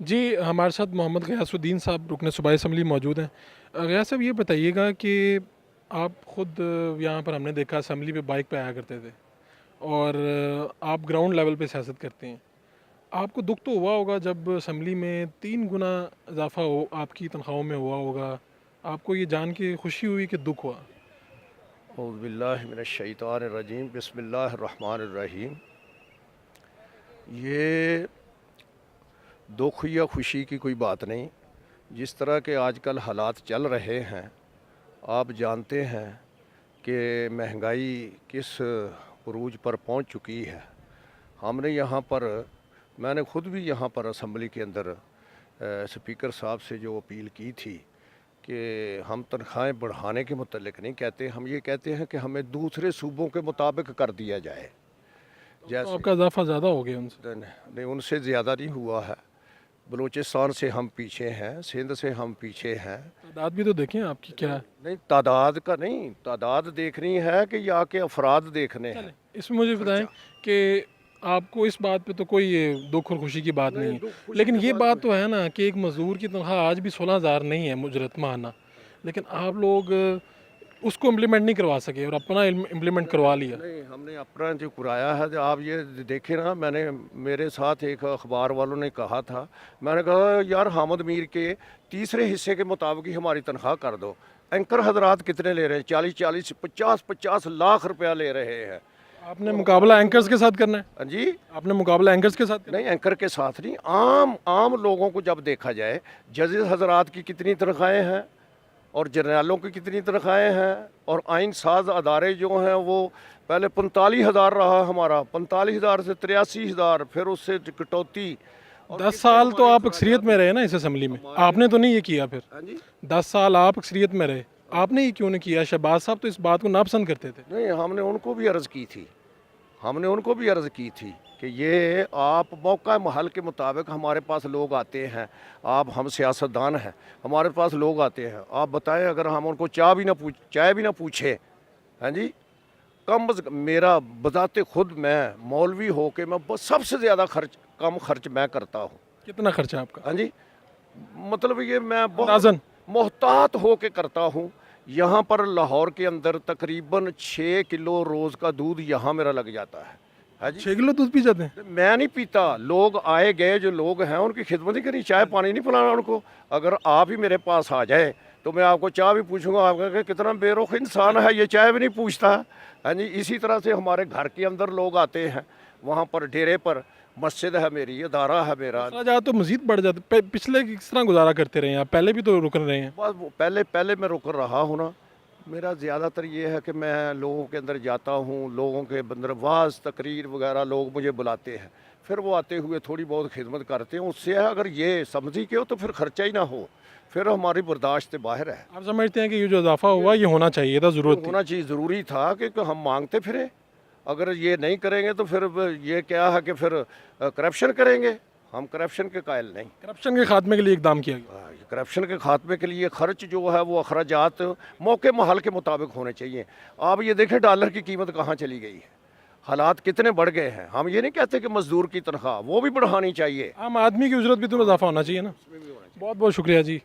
جی ہمارے ساتھ محمد غیاث الدین صاحب رکن صوبائی اسمبلی موجود ہیں۔ غیاث صاحب یہ بتائیے گا کہ آپ خود یہاں پر ہم نے دیکھا اسمبلی پہ بائک پہ آیا کرتے تھے اور آپ گراؤنڈ لیول پہ سیاست کرتے ہیں۔ آپ کو دکھ تو ہوا ہوگا جب اسمبلی میں 3 گنا اضافہ ہو آپ کی تنخواہوں میں ہوا ہوگا، آپ کو یہ جان کے خوشی ہوئی کہ دکھ ہوا؟ اعوذ باللہ من الشیطان الرجیم، بسم اللہ الرحمن الرحیم۔ یہ دکھ یا خوشی کی کوئی بات نہیں۔ جس طرح کے آج کل حالات چل رہے ہیں، آپ جانتے ہیں کہ مہنگائی کس عروج پر پہنچ چکی ہے۔ ہم نے یہاں پر، میں نے خود بھی یہاں پر اسمبلی کے اندر اسپیکر صاحب سے جو اپیل کی تھی کہ ہم تنخواہیں بڑھانے کے متعلق نہیں کہتے، ہم یہ کہتے ہیں کہ ہمیں دوسرے صوبوں کے مطابق کر دیا جائے۔ تو آپ کا اضافہ زیادہ ہو گیا ان سے؟ نہیں، ان سے زیادہ نہیں ہوا ہے۔ بلوچستان سے ہم پیچھے ہیں، سندھ سے ہم پیچھے ہیں۔ تعداد بھی تو دیکھیں آپ کی کیا ہے۔ نہیں، تعداد کا نہیں، تعداد دیکھنی ہے کہ یا کہ افراد دیکھنے ہیں۔ اس میں مجھے بتائیں کہ آپ کو اس بات پہ تو کوئی دکھ اور خوشی کی بات نہیں ہے، لیکن یہ بات تو ہے نا کہ ایک مزدور کی تنخواہ آج بھی 16,000 نہیں ہے مجرت ماہانہ، لیکن آپ لوگ اس کو امپلیمنٹ نہیں کروا سکے اور اپنا امپلیمنٹ کروا لیا۔ نہیں، ہم نے اپنا جو کرایا ہے، آپ یہ دیکھیں نا، میں نے، میرے ساتھ ایک اخبار والوں نے کہا تھا، میں نے کہا یار حامد میر کے تیسرے حصے کے مطابق ہی ہماری تنخواہ کر دو۔ اینکر حضرات کتنے لے رہے ہیں؟ 40 50 لاکھ روپیہ لے رہے ہیں۔ آپ نے مقابلہ اینکرز کے ساتھ کرنا ہے؟ جی، آپ نے مقابلہ اینکرز کے ساتھ کرنا نہیں، اینکر کے ساتھ نہیں، عام لوگوں کو جب دیکھا جائے، ججز حضرات کی کتنی تنخواہیں ہیں اور جرنیلوں کی کتنی تنخواہیں ہیں، اور آئین ساز ادارے جو ہیں وہ پہلے 45,000 رہا ہمارا، 45,000 سے 83,000، پھر اس سے کٹوتی۔ اور 10 سال تو آپ اکثریت میں رہے نا اس اسمبلی میں، آپ نے تو نہیں یہ کیا؟ پھر ہاں جی، 10 سال آپ اکثریت میں رہے، آپ نے یہ کیوں نہیں کیا؟ شہباز صاحب تو اس بات کو ناپسند کرتے تھے۔ نہیں، ہم نے ان کو بھی عرض کی تھی، کہ یہ آپ موقع محل کے مطابق، ہمارے پاس لوگ آتے ہیں، ہم سیاستدان ہیں، ہمارے پاس لوگ آتے ہیں، آپ بتائیں اگر ہم ان کو چائے بھی نہ پوچھیں، ہاں جی، کم از کم میرا بذات خود، میں مولوی ہو کے میں سب سے زیادہ کم خرچ میں کرتا ہوں۔ کتنا خرچہ آپ کا؟ ہاں جی، مطلب یہ میں بہت اندازاً محتاط ہو کے کرتا ہوں۔ یہاں پر لاہور کے اندر تقریباً 6 کلو روز کا دودھ یہاں میرا لگ جاتا ہے۔ ہاں جی، 6 کلو دودھ پی جاتے ہیں؟ میں نہیں پیتا، لوگ آئے گئے جو لوگ ہیں ان کی خدمت ہی کرنی، چائے پانی نہیں پلانا ان کو۔ اگر آپ ہی میرے پاس آ جائے تو میں آپ کو چائے بھی پوچھوں گا، آپ کا کتنا بے رخ انسان ہے، یہ چائے بھی نہیں پوچھتا۔ ہاں جی، اسی طرح سے ہمارے گھر کے اندر لوگ آتے ہیں، وہاں پر ڈیرے پر مسجد ہے میری، ادارہ ہے میرا۔ اخراجات تو مزید بڑھ جاتے، پچھلے کس طرح گزارا کرتے رہے ہیں آپ؟ پہلے بھی تو رکن رہے ہیں۔ بس پہلے میں رک رہا ہوں نا، میرا زیادہ تر یہ ہے کہ میں لوگوں کے اندر جاتا ہوں، لوگوں کے اندر واعظ تقریر وغیرہ لوگ مجھے بلاتے ہیں، پھر وہ آتے ہوئے تھوڑی بہت خدمت کرتے ہیں، اس سے اگر یہ سمجھی کہ ہو تو پھر خرچہ ہی نہ ہو، پھر ہماری برداشت سے باہر ہے۔ آپ سمجھتے ہیں کہ یہ جو اضافہ ہوا یہ ہونا چاہیے تھا، ضرورت تھی؟ ہونا چاہیے، ضروری تھا کہ ہم مانگتے پھریں۔ اگر یہ نہیں کریں گے تو پھر یہ کیا ہے کہ پھر کرپشن کریں گے، ہم کرپشن کے قائل نہیں۔ کرپشن کے خاتمے کے لیے اقدام کیا گیا؟ کرپشن کے خاتمے کے لیے خرچ جو ہے وہ اخراجات موقع محل کے مطابق ہونے چاہیے۔ آپ یہ دیکھیں ڈالر کی قیمت کہاں چلی گئی ہے، حالات کتنے بڑھ گئے ہیں۔ ہم یہ نہیں کہتے کہ مزدور کی تنخواہ وہ بھی بڑھانی چاہیے، عام آدمی کی اجرت بھی تو اضافہ ہونا چاہیے نا۔ بہت بہت شکریہ جی۔